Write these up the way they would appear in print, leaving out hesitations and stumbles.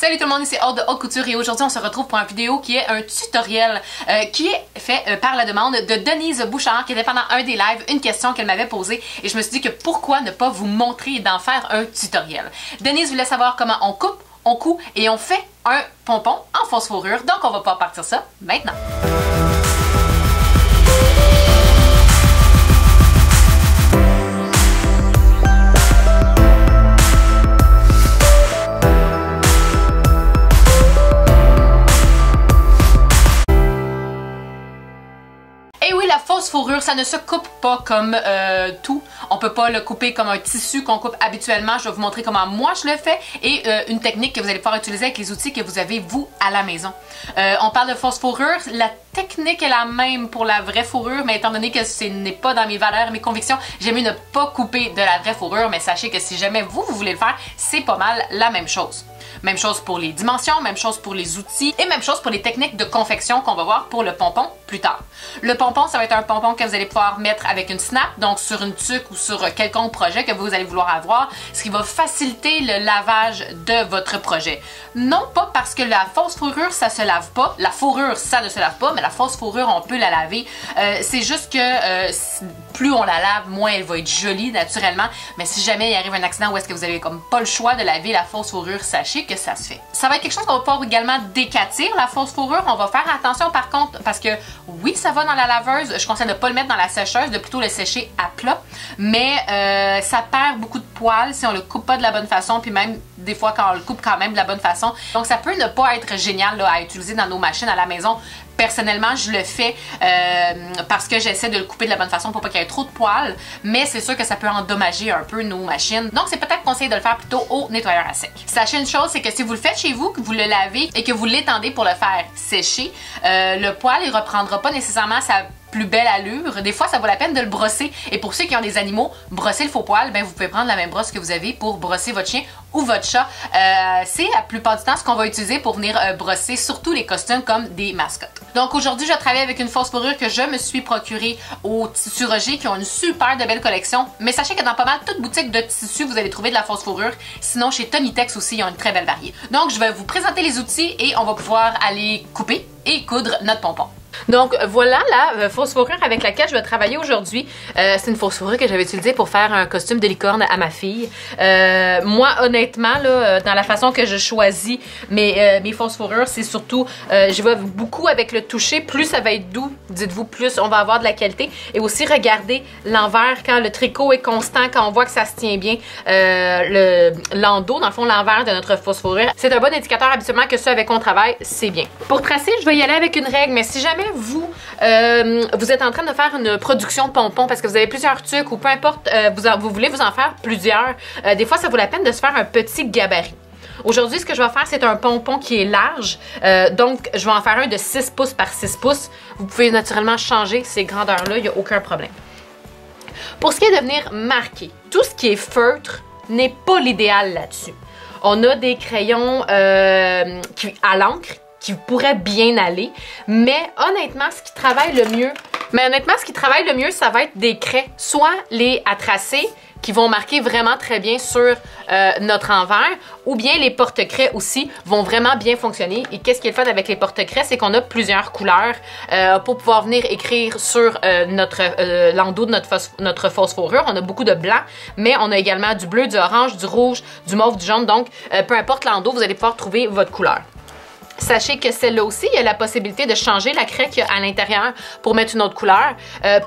Salut tout le monde, ici Aude de Haute Couture et aujourd'hui on se retrouve pour une vidéo qui est un tutoriel qui est fait par la demande de Denise Bouchard qui était pendant un des lives une question qu'elle m'avait posée et je me suis dit que pourquoi ne pas vous montrer et d'en faire un tutoriel. Denise voulait savoir comment on coupe, on coud et on fait un pompon en fausse fourrure, donc on va pouvoir partir ça maintenant. Fourrure, ça ne se coupe pas comme tout. On peut pas le couper comme un tissu qu'on coupe habituellement. Je vais vous montrer comment moi je le fais et une technique que vous allez pouvoir utiliser avec les outils que vous avez vous à la maison. On parle de fausse fourrure. La technique est la même pour la vraie fourrure, mais étant donné que ce n'est pas dans mes valeurs et mes convictions, j'aime mieux ne pas couper de la vraie fourrure, mais sachez que si jamais vous voulez le faire, c'est pas mal la même chose. Même chose pour les dimensions, même chose pour les outils et même chose pour les techniques de confection qu'on va voir pour le pompon plus tard. Le pompon, ça va être un pompon que vous allez pouvoir mettre avec une snap, donc sur une tuque ou sur quelconque projet que vous allez vouloir avoir, ce qui va faciliter le lavage de votre projet. Non pas parce que la fausse fourrure, ça se lave pas. La fourrure, ça ne se lave pas, mais la fausse fourrure, on peut la laver. C'est juste que plus on la lave, moins elle va être jolie naturellement. Mais si jamais il arrive un accident où est-ce que vous avez comme pas le choix de laver la fausse fourrure, sachez que ça se fait. Ça va être quelque chose qu'on va pouvoir également décatir, la fausse fourrure. On va faire attention par contre parce que oui, ça va dans la laveuse. Je conseille de ne pas le mettre dans la sécheuse, de plutôt le sécher à plat. Mais ça perd beaucoup de poils si on le coupe pas de la bonne façon. Puis même des fois quand on le coupe quand même de la bonne façon. Donc ça peut ne pas être génial là, à utiliser dans nos machines à la maison. Personnellement, je le fais parce que j'essaie de le couper de la bonne façon pour pas qu'il y ait trop de poils, mais c'est sûr que ça peut endommager un peu nos machines. Donc, c'est peut-être conseillé de le faire plutôt au nettoyeur à sec. Sachez une chose, c'est que si vous le faites chez vous, que vous le lavez et que vous l'étendez pour le faire sécher, le poil, il reprendra pas nécessairement sa plus belle allure. Des fois, ça vaut la peine de le brosser. Et pour ceux qui ont des animaux, brosser le faux poil, ben, vous pouvez prendre la même brosse que vous avez pour brosser votre chien ou votre chat. C'est la plupart du temps ce qu'on va utiliser pour venir brosser surtout les costumes comme des mascottes. Donc aujourd'hui, je travaille avec une fausse fourrure que je me suis procurée au Tissu Roger qui ont une super de belle collection. Mais sachez que dans pas mal toute boutique de tissus, vous allez trouver de la fausse fourrure. Sinon, chez Tony Tex aussi, ils ont une très belle variété. Donc, je vais vous présenter les outils et on va pouvoir aller couper et coudre notre pompon. Donc voilà la fausse fourrure avec laquelle je vais travailler aujourd'hui. C'est une fausse fourrure que j'avais utilisée pour faire un costume de licorne à ma fille. Moi honnêtement, là, dans la façon que je choisis mes fausses fourrures, c'est surtout, je vais beaucoup avec le toucher. Plus ça va être doux, dites-vous, plus on va avoir de la qualité. Et aussi regardez l'envers quand le tricot est constant, quand on voit que ça se tient bien. L'endos, dans le fond l'envers de notre fausse fourrure, c'est un bon indicateur habituellement que ceux avec qui on travaille, c'est bien. Pour tracer, je vais y aller avec une règle, mais si jamais vous êtes en train de faire une production de pompons parce que vous avez plusieurs tuques ou peu importe, vous voulez vous en faire plusieurs, des fois ça vaut la peine de se faire un petit gabarit. Aujourd'hui, ce que je vais faire, c'est un pompon qui est large, donc je vais en faire un de 6 pouces par 6 pouces. Vous pouvez naturellement changer ces grandeurs-là, il n'y a aucun problème. Pour ce qui est de venir marquer, tout ce qui est feutre n'est pas l'idéal là-dessus. On a des crayons à l'encre qui pourrait bien aller, mais honnêtement, ce qui travaille le mieux, ça va être des craies, soit les à tracer, qui vont marquer vraiment très bien sur notre envers, ou bien les porte-craies aussi vont vraiment bien fonctionner. Et qu'est-ce qui est le fun avec les porte-craies, c'est qu'on a plusieurs couleurs pour pouvoir venir écrire sur l'endos de notre fausse fourrure. On a beaucoup de blanc, mais on a également du bleu, du orange, du rouge, du mauve, du jaune. Donc, peu importe l'endos, vous allez pouvoir trouver votre couleur. Sachez que celle-là aussi, il y a la possibilité de changer la craie qu'il y a à l'intérieur pour mettre une autre couleur.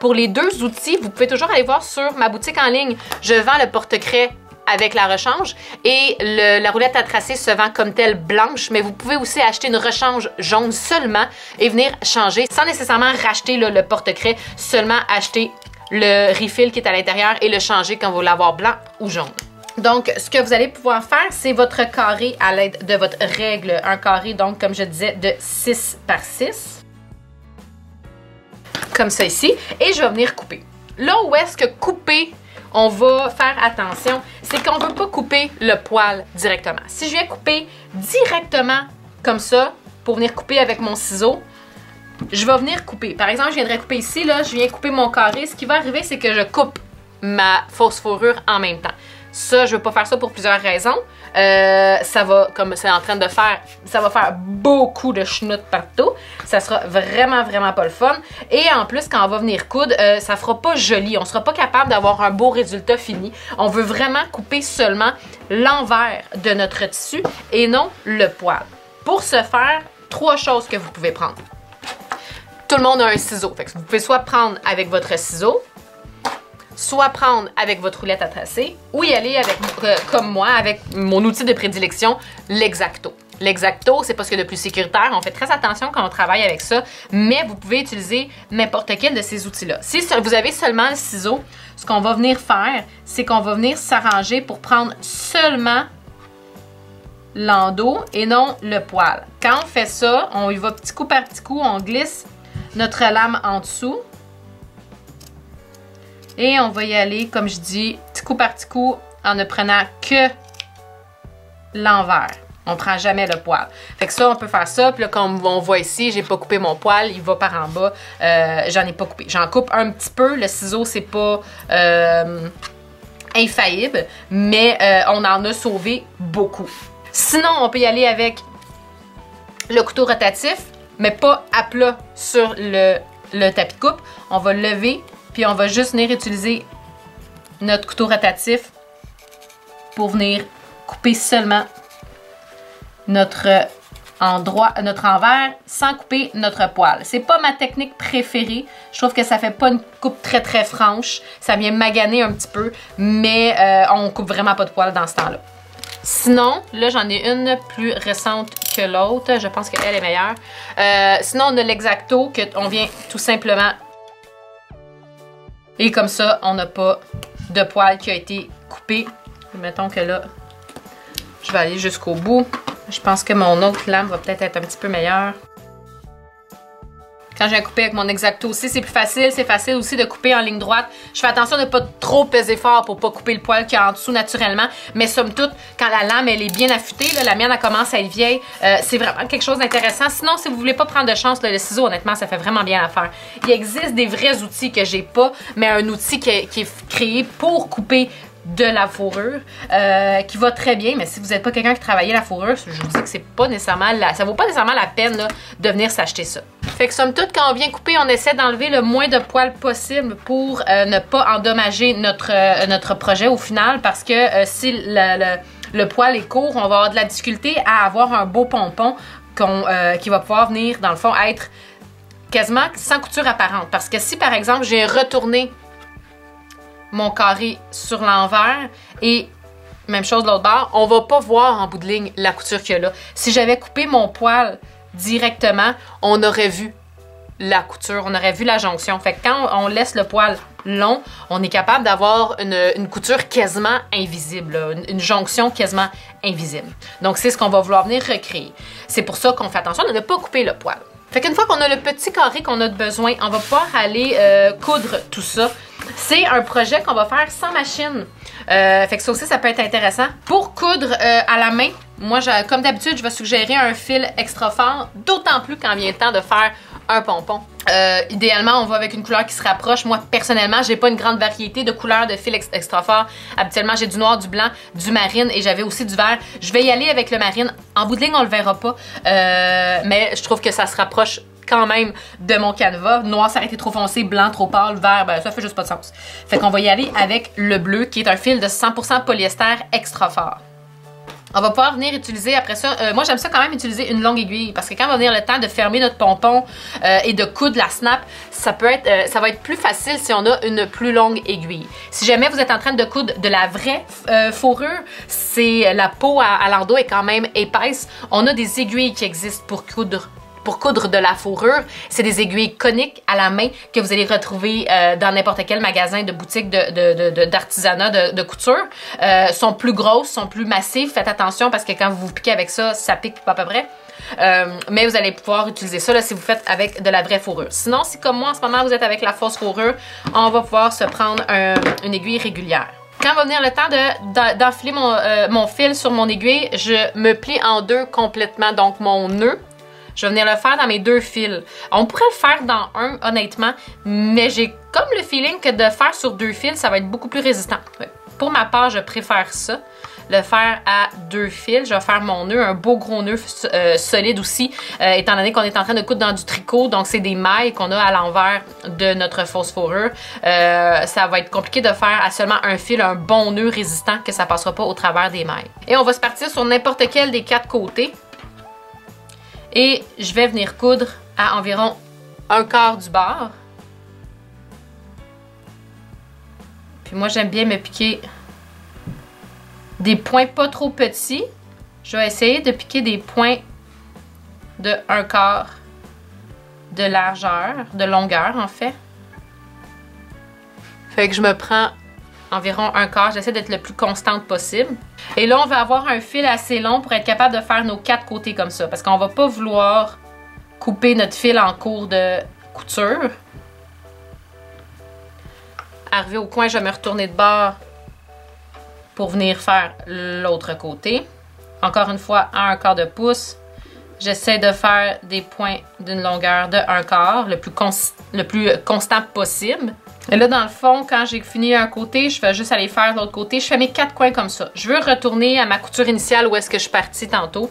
Pour les deux outils, vous pouvez toujours aller voir sur ma boutique en ligne. Je vends le porte-craie avec la rechange et la roulette à tracer se vend comme telle blanche, mais vous pouvez aussi acheter une rechange jaune seulement et venir changer sans nécessairement racheter là, le porte-craie, seulement acheter le refill qui est à l'intérieur et le changer quand vous voulez l'avoir blanc ou jaune. Donc, ce que vous allez pouvoir faire, c'est votre carré à l'aide de votre règle. Un carré, donc, comme je disais, de 6 par 6. Comme ça ici. Et je vais venir couper. Là où est-ce que couper, on va faire attention, c'est qu'on ne veut pas couper le poil directement. Si je viens couper directement comme ça, pour venir couper avec mon ciseau, je vais venir couper. Par exemple, je viendrais couper ici, là, je viens couper mon carré. Ce qui va arriver, c'est que je coupe ma fausse fourrure en même temps. Ça, je ne veux pas faire ça pour plusieurs raisons. Ça va, comme c'est en train de faire, ça va faire beaucoup de chenoutes partout. Ça sera vraiment, vraiment pas le fun. Et en plus, quand on va venir coudre, ça fera pas joli. On sera pas capable d'avoir un beau résultat fini. On veut vraiment couper seulement l'envers de notre tissu et non le poil. Pour ce faire, 3 choses que vous pouvez prendre. Tout le monde a un ciseau. Fait que vous pouvez soit prendre avec votre ciseau, soit prendre avec votre roulette à tracer, ou y aller avec, comme moi, avec mon outil de prédilection, l'X-Acto. L'X-Acto, c'est pas ce qu'il y a de plus sécuritaire. On fait très attention quand on travaille avec ça, mais vous pouvez utiliser n'importe quel de ces outils-là. Si vous avez seulement le ciseau, ce qu'on va venir faire, c'est qu'on va venir s'arranger pour prendre seulement l'endos et non le poil. Quand on fait ça, on y va petit coup par petit coup, on glisse notre lame en dessous. Et on va y aller, comme je dis, petit coup par petit coup, en ne prenant que l'envers. On ne prend jamais le poil. Fait que ça, on peut faire ça. Puis là, comme on voit ici, j'ai pas coupé mon poil. Il va par en bas. J'en ai pas coupé. J'en coupe un petit peu. Le ciseau, c'est pas infaillible. Mais on en a sauvé beaucoup. Sinon, on peut y aller avec le couteau rotatif, mais pas à plat sur le tapis de coupe. On va le lever. Puis on va juste venir utiliser notre couteau rotatif pour venir couper seulement notre envers sans couper notre poil. C'est pas ma technique préférée. Je trouve que ça fait pas une coupe très très franche. Ça vient maganer un petit peu, mais on coupe vraiment pas de poil dans ce temps-là. Sinon, là j'en ai une plus récente que l'autre. Je pense qu'elle est meilleure. Sinon, on a l'X-Acto qu'on vient tout simplement... Et comme ça, on n'a pas de poil qui a été coupé. Mettons que là, je vais aller jusqu'au bout. Je pense que mon autre lame va peut-être être un petit peu meilleure. Quand j'ai coupé avec mon X-Acto aussi, c'est plus facile. C'est facile aussi de couper en ligne droite. Je fais attention de ne pas trop peser fort pour ne pas couper le poil qui est en dessous naturellement. Mais somme toute, quand la lame elle est bien affûtée, là, la mienne elle commence à être vieille, c'est vraiment quelque chose d'intéressant. Sinon, si vous ne voulez pas prendre de chance, là, le ciseau, honnêtement, ça fait vraiment bien l'affaire. Il existe des vrais outils que j'ai pas, mais un outil qui est créé pour couper de la fourrure, qui va très bien, mais si vous n'êtes pas quelqu'un qui travaille la fourrure, je vous dis que c'est pas nécessairement ça vaut pas nécessairement la peine là, de venir s'acheter ça. Fait que somme toute, quand on vient couper, on essaie d'enlever le moins de poils possible pour ne pas endommager notre projet au final, parce que si le poil est court, on va avoir de la difficulté à avoir un beau pompon qui va pouvoir venir, dans le fond, être quasiment sans couture apparente. Parce que si, par exemple, j'ai retourné mon carré sur l'envers et même chose de l'autre bord, on va pas voir en bout de ligne la couture qu'il y a là. Si j'avais coupé mon poil directement, on aurait vu la couture, on aurait vu la jonction. Fait que quand on laisse le poil long, on est capable d'avoir une couture quasiment invisible, là, une jonction quasiment invisible. Donc c'est ce qu'on va vouloir venir recréer. C'est pour ça qu'on fait attention de ne pas couper le poil. Fait qu'une fois qu'on a le petit carré qu'on a de besoin, on va pouvoir aller coudre tout ça. C'est un projet qu'on va faire sans machine. Fait que ça aussi, ça peut être intéressant. Pour coudre à la main, moi, comme d'habitude, je vais suggérer un fil extra fort, d'autant plus quand vient le temps de faire un pompon. Idéalement, on va avec une couleur qui se rapproche. Moi, personnellement, j'ai pas une grande variété de couleurs de fils extra fort. Habituellement, j'ai du noir, du blanc, du marine et j'avais aussi du vert. Je vais y aller avec le marine. En bout de ligne, on le verra pas. Mais je trouve que ça se rapproche quand même de mon canevas. Noir, ça aurait été trop foncé, blanc, trop pâle, vert, ben ça fait juste pas de sens. Fait qu'on va y aller avec le bleu, qui est un fil de 100% polyester extra fort. On va pouvoir venir utiliser après ça, moi j'aime ça quand même utiliser une longue aiguille, parce que quand va venir le temps de fermer notre pompon et de coudre la snap, ça va être plus facile si on a une plus longue aiguille. Si jamais vous êtes en train de coudre de la vraie fourrure, c'est la peau à l'endos est quand même épaisse. On a des aiguilles qui existent pour coudre de la fourrure. C'est des aiguilles coniques à la main que vous allez retrouver dans n'importe quel magasin de boutique d'artisanat de couture. Sont plus grosses, sont plus massives. Faites attention parce que quand vous vous piquez avec ça, ça pique pas à peu près. Mais vous allez pouvoir utiliser ça là, si vous faites avec de la vraie fourrure. Sinon, si comme moi en ce moment vous êtes avec la fausse fourrure, on va pouvoir se prendre une aiguille régulière. Quand va venir le temps d'enfiler mon fil sur mon aiguille, je me plie en deux complètement, donc mon nœud. Je vais venir le faire dans mes deux fils. On pourrait le faire dans un, honnêtement, mais j'ai comme le feeling que de faire sur deux fils, ça va être beaucoup plus résistant. Ouais. Pour ma part, je préfère ça. le faire à 2 fils. Je vais faire mon nœud, un beau gros nœud solide aussi, étant donné qu'on est en train de coudre dans du tricot, donc c'est des mailles qu'on a à l'envers de notre fausse fourrure. Ça va être compliqué de faire à seulement un fil, un bon nœud résistant, que ça passera pas au travers des mailles. Et on va se partir sur n'importe quel des 4 côtés. Et je vais venir coudre à environ 1/4 du bord. Puis moi, j'aime bien me piquer des points pas trop petits. Je vais essayer de piquer des points de 1/4 de largeur, de longueur en fait. Fait que je me prends environ 1/4. J'essaie d'être le plus constante possible. Et là, on va avoir un fil assez long pour être capable de faire nos 4 côtés comme ça. Parce qu'on va pas vouloir couper notre fil en cours de couture. Arrivé au coin, je vais me retourner de bord pour venir faire l'autre côté. Encore une fois, à 1/4 de pouce. J'essaie de faire des points d'une longueur de 1/4, le plus constant possible. Et là, dans le fond, quand j'ai fini un côté, je vais juste aller faire l'autre côté. Je fais mes 4 coins comme ça. Je veux retourner à ma couture initiale où est-ce que je suis partie tantôt.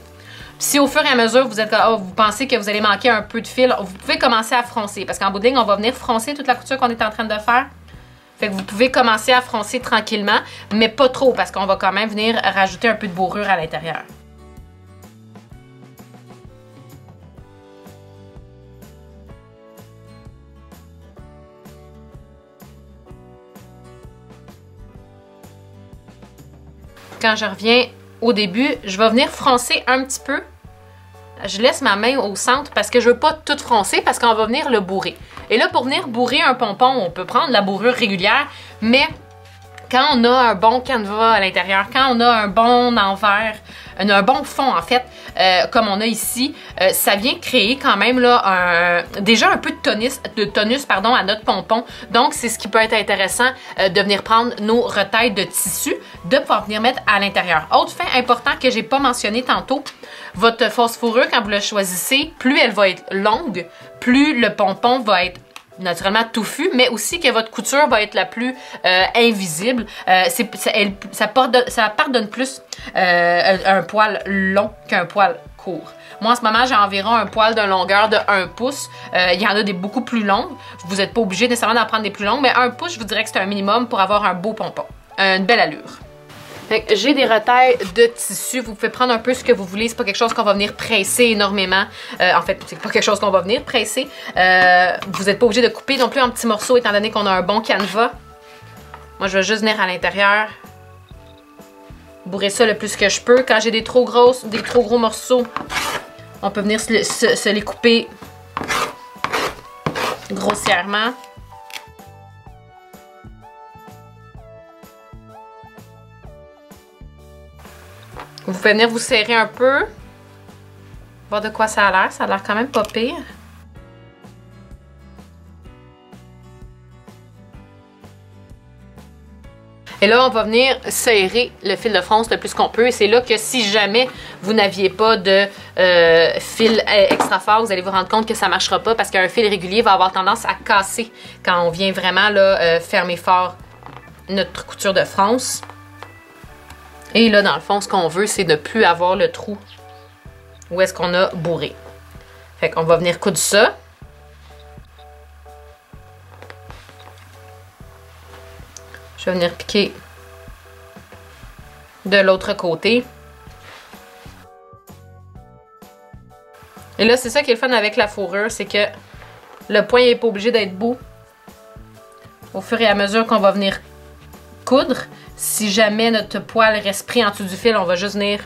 Si au fur et à mesure, vous pensez que vous allez manquer un peu de fil, vous pouvez commencer à froncer. Parce qu'en bout de ligne, on va venir froncer toute la couture qu'on est en train de faire. Fait que vous pouvez commencer à froncer tranquillement, mais pas trop parce qu'on va quand même venir rajouter un peu de bourrure à l'intérieur. Quand je reviens au début, je vais venir froncer un petit peu. Je laisse ma main au centre parce que je veux pas tout froncer parce qu'on va venir le bourrer. Et là, pour venir bourrer un pompon, on peut prendre la bourrure régulière, mais quand on a un bon canevas à l'intérieur, quand on a un bon envers, un bon fond en fait, comme on a ici, ça vient créer quand même là déjà un peu de tonus à notre pompon. Donc c'est ce qui peut être intéressant de venir prendre nos retailles de tissu, de pouvoir venir mettre à l'intérieur. Autre fait important que j'ai pas mentionné tantôt, votre fausse fourrure quand vous la choisissez, plus elle va être longue, plus le pompon va être naturellement touffu, mais aussi que votre couture va être la plus invisible. Ça pardonne plus un poil long qu'un poil court. Moi, en ce moment, j'ai environ un poil de longueur de 1 pouce. Il y en a des beaucoup plus longues. Vous n'êtes pas obligé nécessairement d'en prendre des plus longues, mais 1 pouce, je vous dirais que c'est un minimum pour avoir un beau pompon. Une belle allure. J'ai des retailles de tissu. Vous pouvez prendre un peu ce que vous voulez. C'est pas quelque chose qu'on va venir presser énormément. En fait, c'est pas quelque chose qu'on va venir presser. Vous n'êtes pas obligé de couper non plus en petits morceaux étant donné qu'on a un bon canevas. Moi, je vais juste venir à l'intérieur. Bourrer ça le plus que je peux. Quand j'ai des trop gros morceaux, on peut venir se les couper grossièrement. Vous pouvez venir vous serrer un peu. Voir de quoi ça a l'air. Ça a l'air quand même pas pire. Et là, on va venir serrer le fil de fronce le plus qu'on peut. Et c'est là que si jamais vous n'aviez pas de fil extra fort, vous allez vous rendre compte que ça ne marchera pas parce qu'un fil régulier va avoir tendance à casser quand on vient vraiment là, fermer fort notre couture de fronce. Et là, dans le fond, ce qu'on veut, c'est ne plus avoir le trou où est-ce qu'on a bourré. Fait qu'on va venir coudre ça. Je vais venir piquer de l'autre côté. Et là, c'est ça qui est le fun avec la fourrure, c'est que le point n'est pas obligé d'être beau. Au fur et à mesure qu'on va venir coudre, si jamais notre poil reste pris en dessous du fil, on va juste venir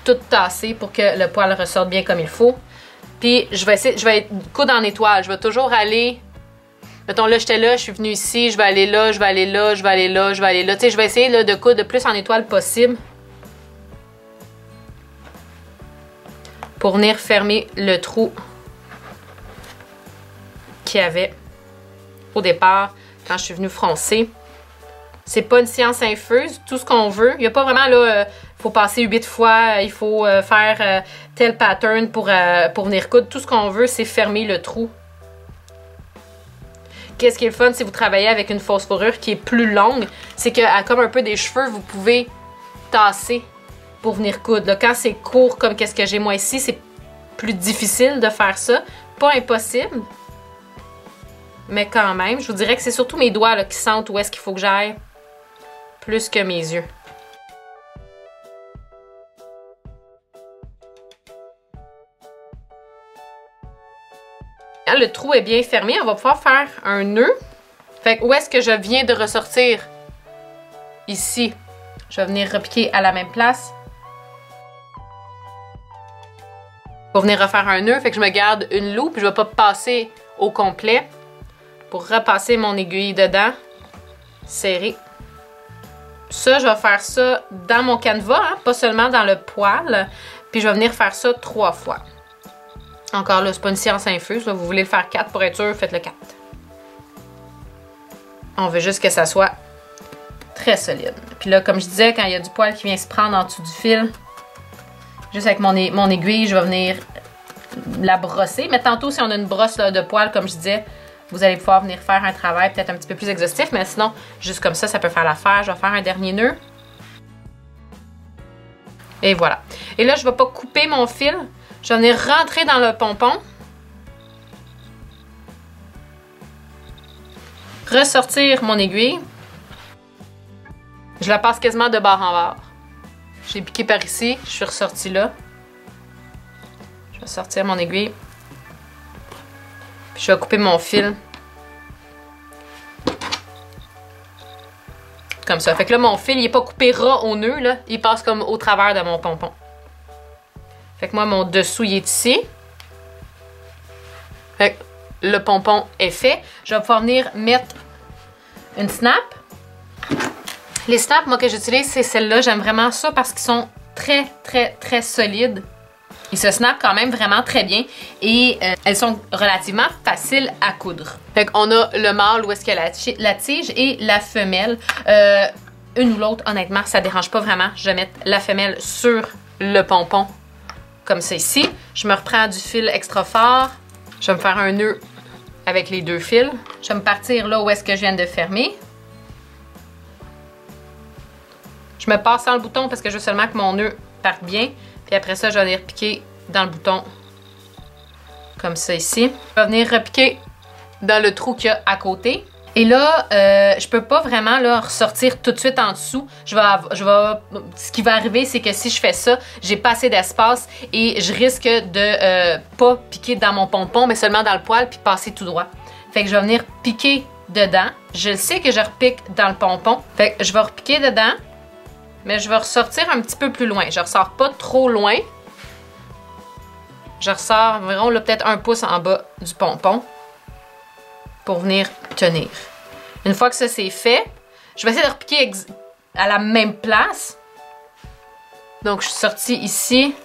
tout tasser pour que le poil ressorte bien comme il faut. Puis je vais coudre en étoile. Je vais toujours aller, mettons là j'étais là, je suis venue ici, je vais aller là, je vais aller là, je vais aller là, je vais aller là. Tu sais, je vais essayer là, de coudre le plus en étoile possible pour venir fermer le trou qu'il y avait au départ quand je suis venue froncer. C'est pas une science infuse, tout ce qu'on veut. Il n'y a pas vraiment là, faut passer 8 fois, il faut faire tel pattern pour venir coudre. Tout ce qu'on veut, c'est fermer le trou. Qu'est-ce qui est le fun si vous travaillez avec une fausse fourrure qui est plus longue, c'est qu'elle a comme un peu des cheveux, vous pouvez tasser pour venir coudre. Là, quand c'est court comme qu'est-ce que j'ai moi ici, c'est plus difficile de faire ça. Pas impossible, mais quand même. Je vous dirais que c'est surtout mes doigts là, qui sentent où est-ce qu'il faut que j'aille, plus que mes yeux. Quand le trou est bien fermé, on va pouvoir faire un nœud. Fait que où est-ce que je viens de ressortir? Ici. Je vais venir repiquer à la même place. Pour venir refaire un nœud, fait que je me garde une loupe. Je ne vais pas passer au complet. Pour repasser mon aiguille dedans. Serrer. Ça, je vais faire ça dans mon canevas, hein, pas seulement dans le poêle. Puis je vais venir faire ça 3 fois. Encore là, c'est pas une science infuse. Là. Vous voulez le faire 4 pour être sûr, faites-le 4. On veut juste que ça soit très solide. Puis là, comme je disais, quand il y a du poil qui vient se prendre en dessous du fil, juste avec mon aiguille, je vais venir la brosser. Mais tantôt, si on a une brosse là, de poil, comme je disais, vous allez pouvoir venir faire un travail peut-être un petit peu plus exhaustif. Mais sinon, juste comme ça peut faire l'affaire. Je vais faire un dernier nœud. Et voilà. Et là, je ne vais pas couper mon fil. Je vais venir rentrer dans le pompon. Ressortir mon aiguille. Je la passe quasiment de bord en bord. J'ai piqué par ici, je suis ressortie là. Je vais sortir mon aiguille. Puis je vais couper mon fil. Comme ça. Fait que là, mon fil, il n'est pas coupé ras au nœud, là. Il passe comme au travers de mon pompon. Fait que moi, mon dessous, il est ici. Fait que le pompon est fait. Je vais pouvoir venir mettre une snap. Les snaps, moi, que j'utilise, c'est celle-là. J'aime vraiment ça parce qu'ils sont très, très, très solides. Ils se snappent quand même vraiment très bien. Et elles sont relativement faciles à coudre. Fait qu'on a le mâle où est-ce qu'il y a la tige et la femelle. Une ou l'autre, honnêtement, ça dérange pas vraiment. Je vais mettre la femelle sur le pompon. Comme ça ici. Je me reprends du fil extra fort. Je vais me faire un nœud avec les 2 fils. Je vais me partir là où est-ce que je viens de fermer. Je me passe sans le bouton parce que je veux seulement que mon nœud parte bien. Puis après ça, je vais venir piquer dans le bouton. Comme ça ici. Je vais venir repiquer dans le trou qu'il y a à côté. Et là, je peux pas vraiment là, ressortir tout de suite en dessous. Ce qui va arriver, c'est que si je fais ça, j'ai pas assez d'espace et je risque de pas piquer dans mon pompon, mais seulement dans le poêle puis passer tout droit. Fait que je vais venir piquer dedans. Je sais que je repique dans le pompon. Fait que je vais repiquer dedans, mais je vais ressortir un petit peu plus loin. Je ressors pas trop loin. Je ressors environ peut-être 1 pouce en bas du pompon pour venir tenir. Une fois que ça c'est fait, je vais essayer de repiquer à la même place. Donc je suis sortie ici,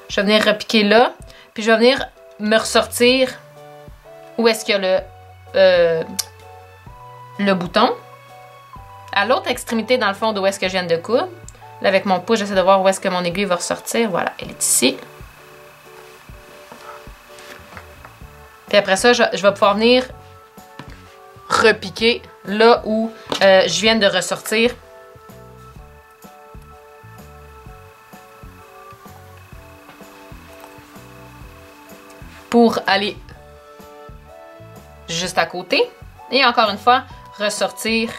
je vais venir repiquer là, puis je vais venir me ressortir où est-ce qu'il y a le bouton. À l'autre extrémité dans le fond d'où est-ce que je viens de coudre. Là avec mon pouce, j'essaie de voir où est-ce que mon aiguille va ressortir. Voilà, elle est ici. Puis après ça, je vais pouvoir venir repiquer là où je viens de ressortir. Pour aller juste à côté. Et encore une fois, ressortir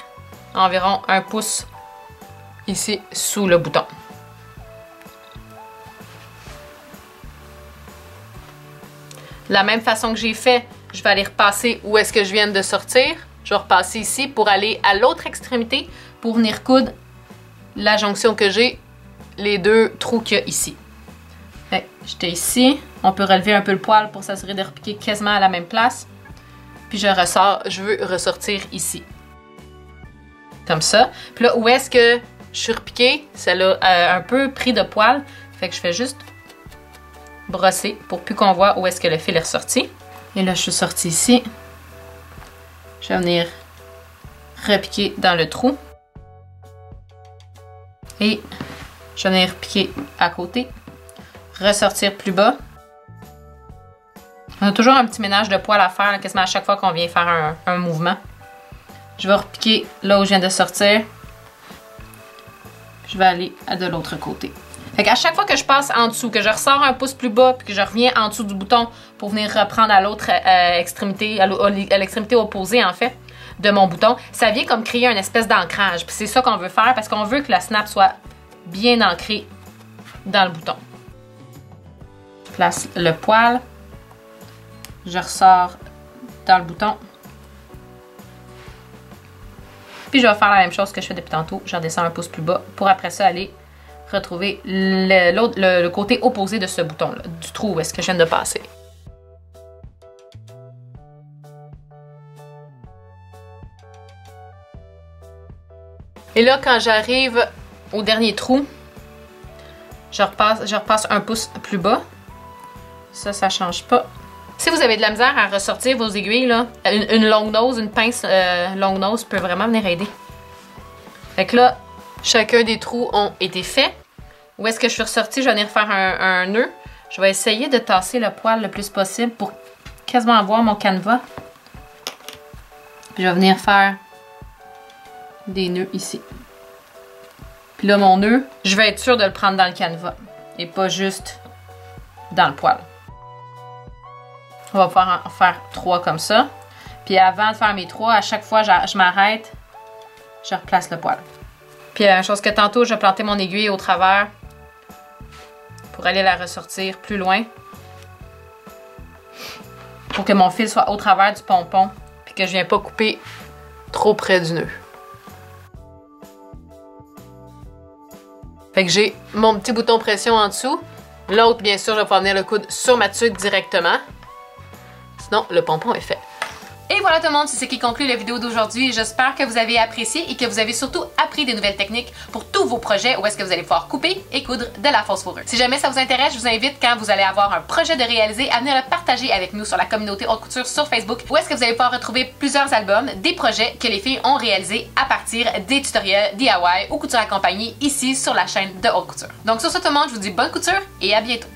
environ 1 pouce ici sous le bouton. De la même façon que j'ai fait, je vais aller repasser où est-ce que je viens de sortir. Je vais repasser ici pour aller à l'autre extrémité pour venir coudre la jonction que j'ai, les 2 trous qu'il y a ici. J'étais ici. On peut relever un peu le poil pour s'assurer de repiquer quasiment à la même place. Puis je ressors, je veux ressortir ici. Comme ça. Puis là, où est-ce que je suis repiquée? Ça l'a un peu pris de poil. Fait que je fais juste brosser pour plus qu'on voit où est-ce que le fil est ressorti. Et là, je suis sortie ici. Je vais venir repiquer dans le trou. Et je vais venir repiquer à côté. Ressortir plus bas. On a toujours un petit ménage de poil à faire, là, quasiment à chaque fois qu'on vient faire un mouvement. Je vais repiquer là où je viens de sortir. Je je vais aller de l'autre côté. Fait qu'à chaque fois que je passe en dessous, que je ressors un pouce plus bas, puis que je reviens en dessous du bouton pour venir reprendre à l'autre extrémité, à l'extrémité opposée en fait, de mon bouton, ça vient comme créer une espèce d'ancrage. Puis c'est ça qu'on veut faire parce qu'on veut que la snap soit bien ancrée dans le bouton. Je place le poil, je ressors dans le bouton. Puis je vais faire la même chose que je fais depuis tantôt, je redescends un pouce plus bas pour après ça aller retrouver le côté opposé de ce bouton-là, du trou où est-ce que je viens de passer. Et là, quand j'arrive au dernier trou, je repasse un pouce plus bas. Ça change pas. Si vous avez de la misère à ressortir vos aiguilles, là, une longue nose, une pince longue nose peut vraiment venir aider. Fait que là, chacun des trous ont été faits. Où est-ce que je suis ressortie? Je vais venir faire un nœud. Je vais essayer de tasser le poil le plus possible pour quasiment avoir mon canevas. Puis je vais venir faire des nœuds ici. Puis là, mon nœud, je vais être sûre de le prendre dans le canevas et pas juste dans le poil. On va pouvoir en faire 3 comme ça. Puis avant de faire mes 3, à chaque fois, je m'arrête, je replace le poil. Puis la même chose que tantôt, je vais planter mon aiguille au travers pour aller la ressortir plus loin. Pour que mon fil soit au travers du pompon. Puis que je ne viens pas couper trop près du nœud. Fait que j'ai mon petit bouton pression en dessous. L'autre, bien sûr, je vais pouvoir venir le coude sur ma tuque directement. Sinon, le pompon est fait. Et voilà tout le monde, c'est ce qui conclut la vidéo d'aujourd'hui. J'espère que vous avez apprécié et que vous avez surtout appris des nouvelles techniques pour tous vos projets où est-ce que vous allez pouvoir couper et coudre de la fausse fourrure. Si jamais ça vous intéresse, je vous invite quand vous allez avoir un projet de réaliser à venir le partager avec nous sur la communauté Haute Couture sur Facebook où est-ce que vous allez pouvoir retrouver plusieurs albums, des projets que les filles ont réalisés à partir des tutoriels DIY ou couture accompagnée ici sur la chaîne de Haute Couture. Donc sur ce tout le monde, je vous dis bonne couture et à bientôt.